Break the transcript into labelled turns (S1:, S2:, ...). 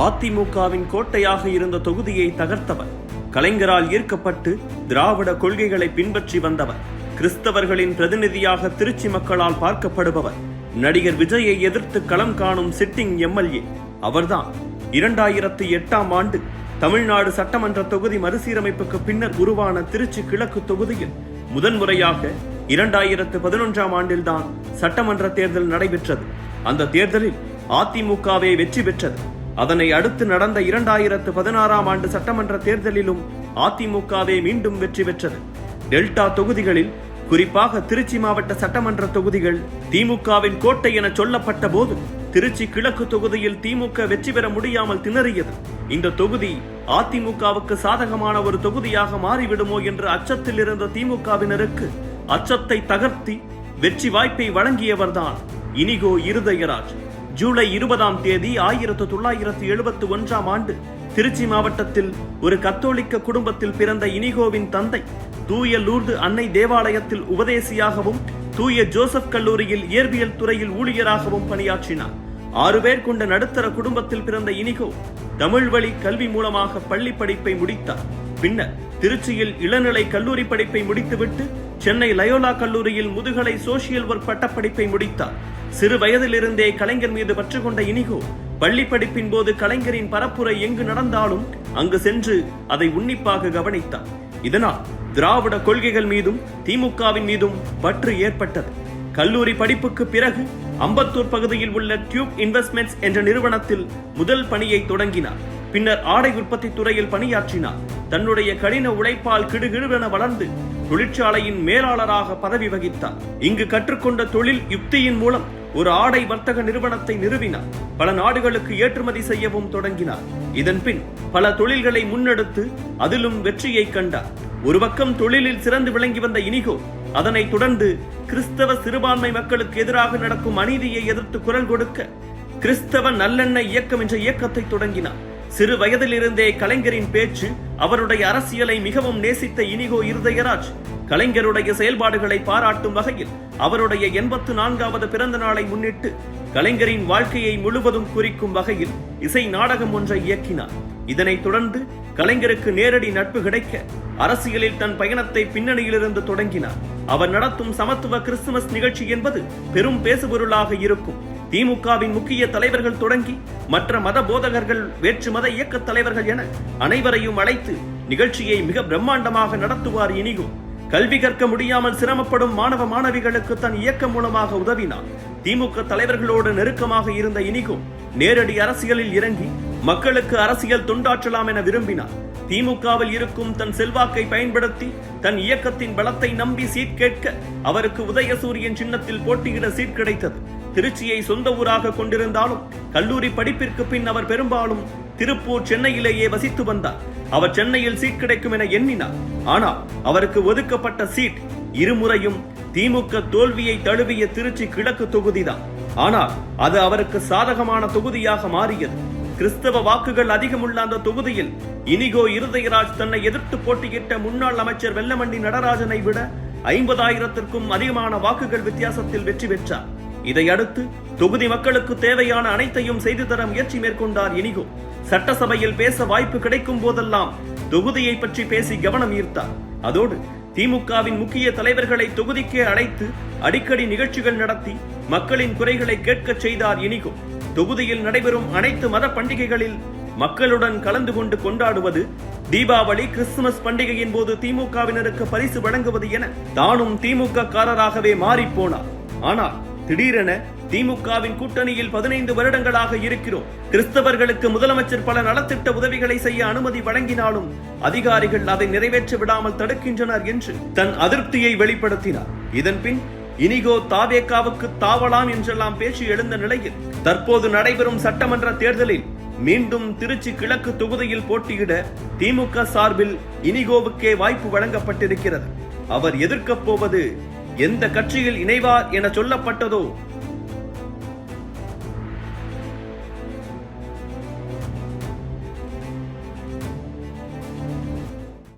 S1: அதிமுகவின் கோட்டையாக இருந்த தொகுதியை தகர்த்தவர். கலைஞரால் ஈர்க்கப்பட்டு திராவிட கொள்கைகளை பின்பற்றி வந்தவர். கிறிஸ்தவர்களின் பிரதிநிதியாக திருச்சி மக்களால் பார்க்கப்படுபவர். நடிகர் விஜயை எதிர்த்து களம் காணும் சிட்டிங் எம்எல்ஏ அவர்தான். 2008ஆம் ஆண்டு தமிழ்நாடு சட்டமன்ற தொகுதி மறுசீரமைப்புக்கு பின்னர் உருவான திருச்சி கிழக்கு தொகுதியில் முதன்முறையாக 2011ஆம் ஆண்டில்தான் சட்டமன்ற தேர்தல் நடைபெற்றது. அந்த தேர்தலில் அதிமுகவே வெற்றி பெற்றது. அதனை அடுத்து நடந்த 2016ஆம் ஆண்டு சட்டமன்ற தேர்தலிலும் அதிமுகவே மீண்டும் வெற்றி பெற்றது. டெல்டா தொகுதிகளில், குறிப்பாக திருச்சி மாவட்ட சட்டமன்ற தொகுதிகள் திமுகவின் கோட்டை என சொல்லப்பட்ட போது திருச்சி கிழக்கு தொகுதியில் திமுக வெற்றி பெற முடியாமல் திணறியது. இந்த தொகுதி அதிமுகவுக்கு சாதகமான ஒரு தொகுதியாக மாறிவிடுமோ என்ற அச்சத்தில் இருந்த திமுகவினருக்கு அச்சத்தை தகர்த்தி வெற்றி வாய்ப்பை வழங்கியவர்தான் இனிகோ இருதயராஜ். ஜூலை 20ஆம் தேதி 1971ஆம் ஆண்டு திருச்சி மாவட்டத்தில் ஒரு கத்தோலிக்க குடும்பத்தில் பிறந்த இனிகோவின் தந்தை தூய லூர்து அன்னை தேவாலயத்தில் உபதேசியாகவும் தூய ஜோசப் கல்லூரியில் இயற்பியல் துறையில் ஊழியராகவும் பணியாற்றினார். 6 பேர் கொண்ட நடுத்தர குடும்பத்தில் பிறந்த இனிகோ தமிழ் வழி கல்வி மூலமாக பள்ளி படிப்பை முடித்தார். பின்னர் திருச்சியில் இளநிலை கல்லூரி படிப்பை முடித்துவிட்டு சென்னை லயோலா கல்லூரியில் முதுகலை சோசியல் ஒர்க் பட்டப்படிப்பை முடித்தார். சிறு வயதிலிருந்தே கலைஞர் மீது பற்று கொண்ட இனிகோ பள்ளி படிப்பின் போது கலைஞரின் பரப்புரை எங்கு நடந்தாலும் அங்கு சென்று அதை உன்னிப்பாக கவனித்தார். இதனால் திராவிட கொள்கைகள் மீதும் திமுகவின் மீதும் பற்று ஏற்பட்டது. கல்லூரி படிப்புக்கு பிறகு அம்பத்தூர் பகுதியில் உள்ள டியூப் இன்வெஸ்ட்மெண்ட்ஸ் என்ற நிறுவனத்தில் முதல் பணியை தொடங்கினார். பின்னர் ஆடை உற்பத்தி துறையில் பணியாற்றினார். தன்னுடைய கடின உழைப்பால் கிடுகிடுவென வளர்ந்து தொழிற்சாலையின் மேலாளராக பதவி வகித்தார். இங்கு கற்றுக்கொண்ட தொழில் யுக்தியின் மூலம் ஒரு ஆடை வர்த்தக நிறுவனத்தை நிறுவினார். பல நாடுகளுக்கு ஏற்றுமதி செய்யவும் தொடங்கினார். இதன் பின் பல தொழில்களை முன்னெடுத்து அதிலும் வெற்றியை கண்டார். ஒரு பக்கம் தொழிலில் சிறந்து விளங்கி வந்த இனிகோ அதனை தொடர்ந்து கிறிஸ்தவ சிறுபான்மை மக்களுக்கு எதிராக நடக்கும் அநீதியை எதிர்த்து குரல் கொடுக்க கிறிஸ்தவ நல்லெண்ணெய் இயக்கம் என்ற இயக்கத்தை தொடங்கினார். சிறு வயதிலிருந்தே கலைஞரின் பேச்சு, அவருடைய அரசியலை மிகவும் நேசித்த இனிகோ இருதயராஜ் கலைஞருடைய செயல்பாடுகளை பாராட்டும் வகையில் அவருடைய 84வது பிறந்த நாளை முன்னிட்டு கலைஞரின் வாழ்க்கையை முழுவதும் குறிக்கும் வகையில் இசை நாடகம் ஒன்றை இயக்கினார். இதனைத் தொடர்ந்து கலைஞருக்கு நேரடி நட்பு கிடைக்க அரசியலில் தன் பயணத்தை பின்னணியிலிருந்து தொடங்கினார். அவர் நடத்தும் சமத்துவ கிறிஸ்துமஸ் நிகழ்ச்சி என்பது பெரும் பேசுபொருளாக இருக்கும். திமுகவின் முக்கிய தலைவர்கள் தொடங்கி மற்ற மத போதகர்கள், வேற்று மத இயக்க தலைவர்கள் என அனைவரையும் அழைத்து நிகழ்ச்சியை மிக பிரம்மாண்டமாக நடத்துவார் இனிகோ. கல்வி கற்க முடியாமல் சிரமப்படும் மாணவ மாணவிகளுக்கு தன் இயக்கம் மூலமாக உதவினார். திமுக தலைவர்களோடு நெருக்கமாக இருந்த இனிகோ நேரடி அரசியலில் இறங்கி மக்களுக்கு அரசியல் தொண்டாற்றலாம் என விரும்பினார். திமுகவில் இருக்கும் தன் செல்வாக்கை பயன்படுத்தி தன் இயக்கத்தின் பலத்தை நம்பி சீட் கேட்க அவருக்கு உதயசூரியன் சின்னத்தில் போட்டியிட சீட் கிடைத்தது. திருச்சியை சொந்த ஊராக கொண்டிருந்தாலும் கல்லூரி படிப்பிற்கு பின் அவர் பெரும்பாலும் திருப்பூர், சென்னையிலேயே வசித்து வந்தார். அவர் சென்னையில் சீட் கிடைக்கும் என எண்ணினார். ஆனால் அவருக்கு ஒதுக்கப்பட்ட சீட் இருமுறையும் திமுக தோல்வியை தழுவிய திருச்சி கிழக்கு தொகுதிதான். ஆனால் அது அவருக்கு சாதகமான தொகுதியாக மாறியது. கிறிஸ்தவ வாக்குகள் அதிகமுள்ள அந்த தொகுதியில் இனிகோ இருதயராஜ் தன்னை எதிர்த்து போட்டியிட்ட முன்னாள் அமைச்சர் வெல்லமண்டி நடராஜனை விட 50,000க்கும் அதிகமான வாக்குகள் வித்தியாசத்தில் வெற்றி பெற்றார். இதையடுத்து தொகுதி மக்களுக்கு தேவையான அனைத்தையும் செய்து தர முயற்சி மேற்கொண்டார் இனிகோ. சட்டசபையில் பேச வாய்ப்பு கிடைக்கும் போதெல்லாம் தொகுதியை பற்றி பேசி கவனம் ஈர்த்தார். அதோடு திமுகவின் முக்கிய தலைவர்களை தொகுதிக்கே அழைத்து அடிக்கடி நிகழ்ச்சிகள் நடத்தி மக்களின் குறைகளை கேட்க செய்தார் இனிகோ. தொகுதியில் நடைபெறும் அனைத்து மத பண்டிகைகளில் மக்களுடன் கலந்து கொண்டு கொண்டாடுவது, தீபாவளி, கிறிஸ்துமஸ் பண்டிகையின் போது திமுகவினருக்கு பரிசு வழங்குவது என தானும் திமுக காரராகவே மாறிப்போனார். ஆனால் திடீரென திமுகவின் கூட்டணியில் 15 வருடங்களாக இருக்கிறோம், கிறிஸ்தவர்களுக்கு முதலமைச்சர் பல நலத்திட்ட உதவிகளை செய்ய அனுமதி வழங்கினாலும் அதிகாரிகள் அதை நிறைவேற்ற விடாமல் தடுக்கின்றனர் என்று தன் அதிருப்தியை வெளிப்படுத்தினார். இதன் பின் இனிகோ தாவேகாவுக்கு தாவலாம் என்றெல்லாம் பேச்சு எழுந்த நிலையில் தற்போது நடைபெறும் சட்டமன்ற தேர்தலில் மீண்டும் திருச்சி கிழக்கு தொகுதியில் போட்டியிட திமுக சார்பில் இனிகோவுக்கே வாய்ப்பு வழங்கப்பட்டிருக்கிறது. அவர் எதிர்க்கப் போவது எந்த கட்சியில் இணைவார் என சொல்லப்பட்டதோ